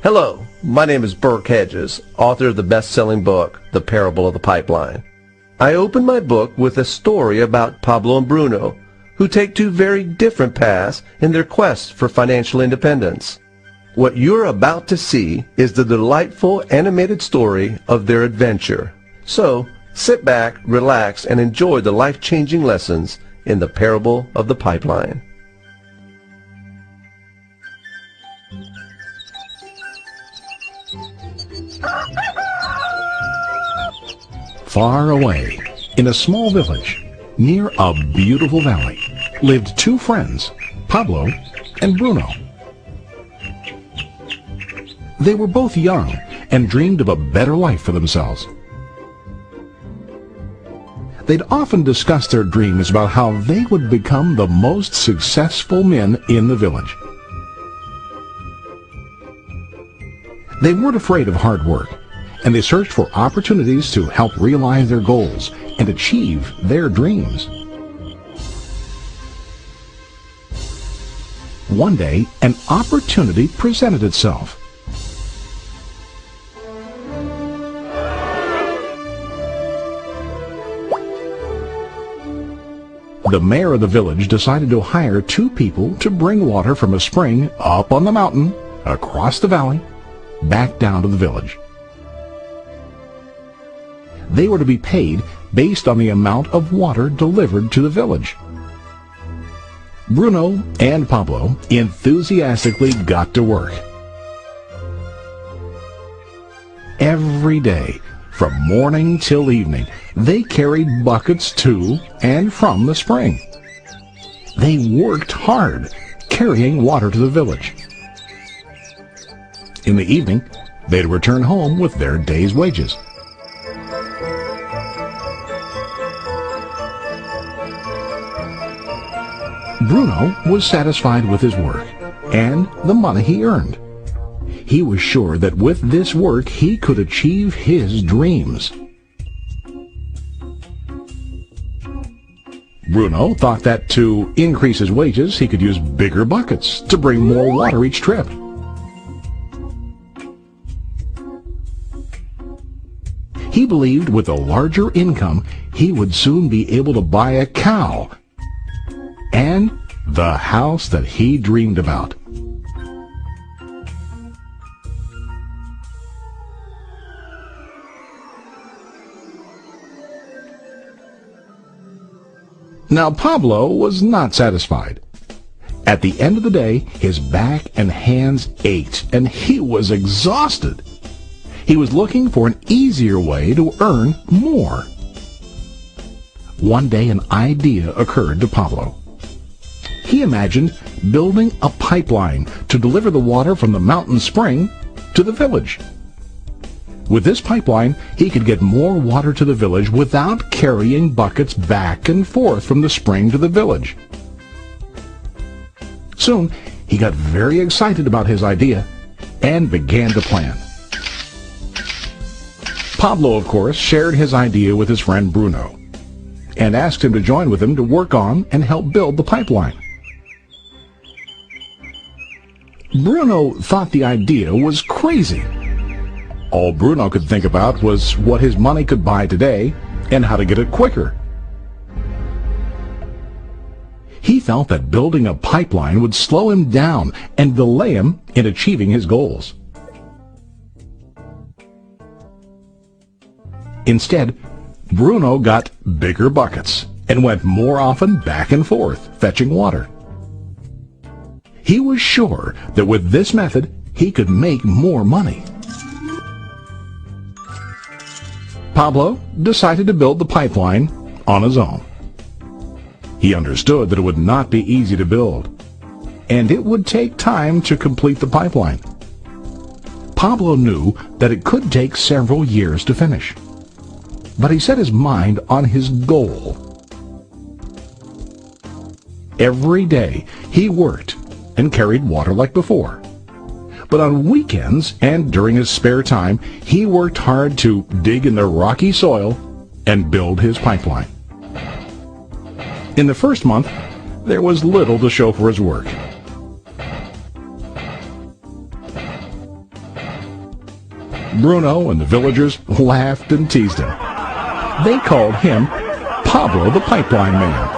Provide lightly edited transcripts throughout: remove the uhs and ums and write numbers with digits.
Hello, my name is Burke Hedges, author of the best-selling book, The Parable of the Pipeline. I open my book with a story about Pablo and Bruno, who take two very different paths in their quest for financial independence. What you're about to see is the delightful animated story of their adventure. So, sit back, relax, and enjoy the life-changing lessons in The Parable of the Pipeline. Far away, in a small village, near a beautiful valley, lived two friends, Pablo and Bruno. They were both young and dreamed of a better life for themselves. They'd often discuss their dreams about how they would become the most successful men in the village. They weren't afraid of hard work, and they searched for opportunities to help realize their goals and achieve their dreams. One day, an opportunity presented itself. The mayor of the village decided to hire two people to bring water from a spring up on the mountain, across the valley, back down to the village. They were to be paid based on the amount of water delivered to the village. Bruno and Pablo enthusiastically got to work. Every day, from morning till evening, they carried buckets to and from the spring. They worked hard, carrying water to the village. In the evening, they'd return home with their day's wages. Bruno was satisfied with his work and the money he earned. He was sure that with this work he could achieve his dreams. Bruno thought that to increase his wages he could use bigger buckets to bring more water each trip. He believed with a larger income he would soon be able to buy a cow and the house that he dreamed about. Now Pablo was not satisfied. At the end of the day, his back and hands ached, and he was exhausted. He was looking for an easier way to earn more. One day an idea occurred to Pablo. He imagined building a pipeline to deliver the water from the mountain spring to the village. With this pipeline, he could get more water to the village without carrying buckets back and forth from the spring to the village. Soon, he got very excited about his idea and began to plan. Pablo, of course, shared his idea with his friend Bruno and asked him to join with him to work on and help build the pipeline. Bruno thought the idea was crazy. All Bruno could think about was what his money could buy today and how to get it quicker. He felt that building a pipeline would slow him down and delay him in achieving his goals. Instead, Bruno got bigger buckets and went more often back and forth fetching water. He was sure that with this method, he could make more money. Pablo decided to build the pipeline on his own. He understood that it would not be easy to build, and it would take time to complete the pipeline. Pablo knew that it could take several years to finish, but he set his mind on his goal. Every day he worked and carried water like before. But on weekends and during his spare time, he worked hard to dig in the rocky soil and build his pipeline. In the first month, there was little to show for his work. Bruno and the villagers laughed and teased him. They called him Pablo the Pipeline Man.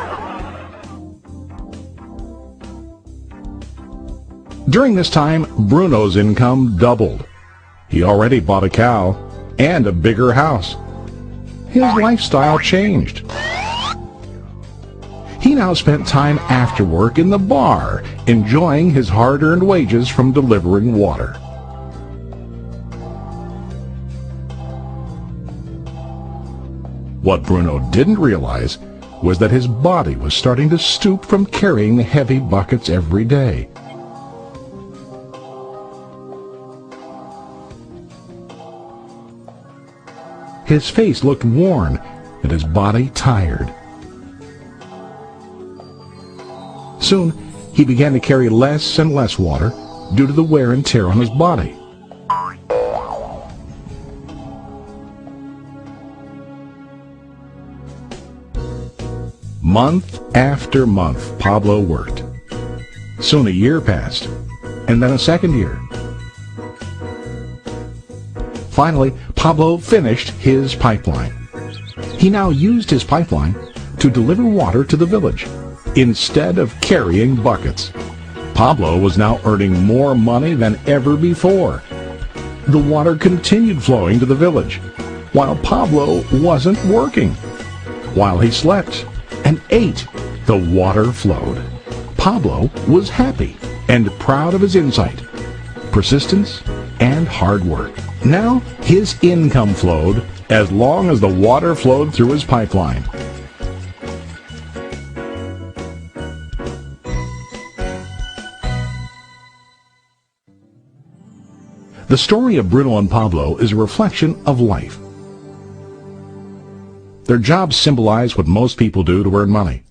During this time, Bruno's income doubled. He already bought a cow and a bigger house. His lifestyle changed. He now spent time after work in the bar, enjoying his hard-earned wages from delivering water. What Bruno didn't realize was that his body was starting to stoop from carrying the heavy buckets every day. His face looked worn and his body tired. Soon, he began to carry less and less water due to the wear and tear on his body. Month after month, Pablo worked. Soon a year passed, and then a second year. Finally, Pablo finished his pipeline. He now used his pipeline to deliver water to the village instead of carrying buckets. Pablo was now earning more money than ever before. The water continued flowing to the village, while Pablo wasn't working. While he slept and ate, the water flowed. Pablo was happy and proud of his insight, persistence, and hard work. Now his income flowed as long as the water flowed through his pipeline. The story of Bruno and Pablo is a reflection of life. Their jobs symbolize what most people do to earn money.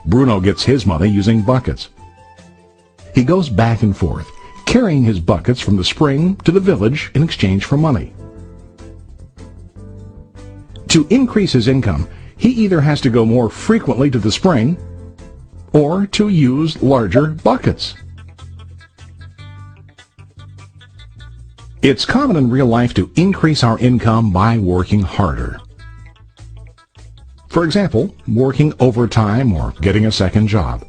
Bruno gets his money using buckets. He goes back and forth, carrying his buckets from the spring to the village in exchange for money. To increase his income, he either has to go more frequently to the spring or to use larger buckets. It's common in real life to increase our income by working harder. For example, working overtime or getting a second job.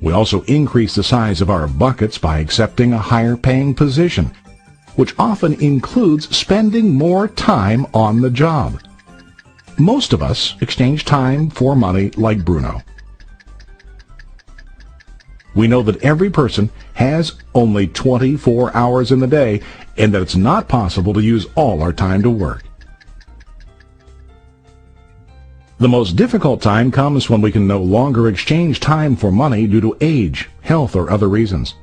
We also increase the size of our buckets by accepting a higher paying position, which often includes spending more time on the job. Most of us exchange time for money like Bruno. We know that every person has only 24 hours in the day and that it's not possible to use all our time to work. The most difficult time comes when we can no longer exchange time for money due to age, health, or other reasons.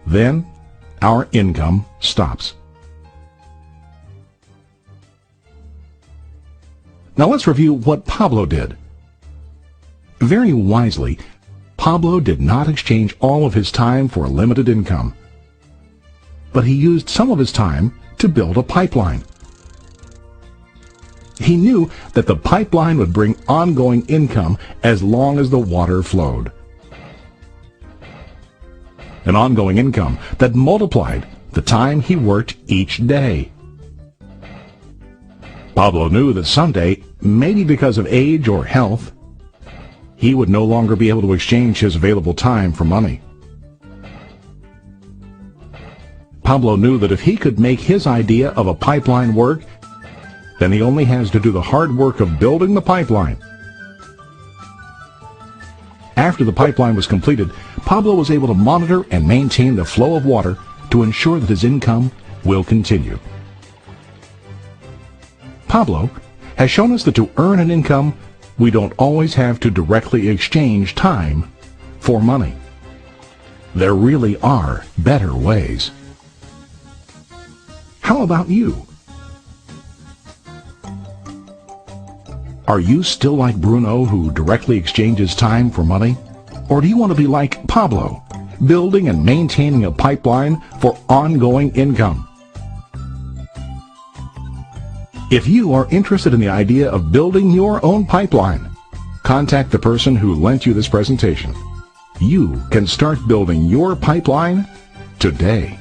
Then, our income stops. Now let's review what Pablo did. Very wisely, Pablo did not exchange all of his time for a limited income, but he used some of his time to build a pipeline. He knew that the pipeline would bring ongoing income as long as the water flowed. An ongoing income that multiplied the time he worked each day. Pablo knew that someday, maybe because of age or health, he would no longer be able to exchange his available time for money. Pablo knew that if he could make his idea of a pipeline work, then he only has to do the hard work of building the pipeline. After the pipeline was completed, Pablo was able to monitor and maintain the flow of water to ensure that his income will continue. Pablo has shown us that to earn an income, we don't always have to directly exchange time for money. There really are better ways. How about you? Are you still like Bruno, who directly exchanges time for money? Or do you want to be like Pablo, building and maintaining a pipeline for ongoing income? If you are interested in the idea of building your own pipeline, contact the person who lent you this presentation. You can start building your pipeline today.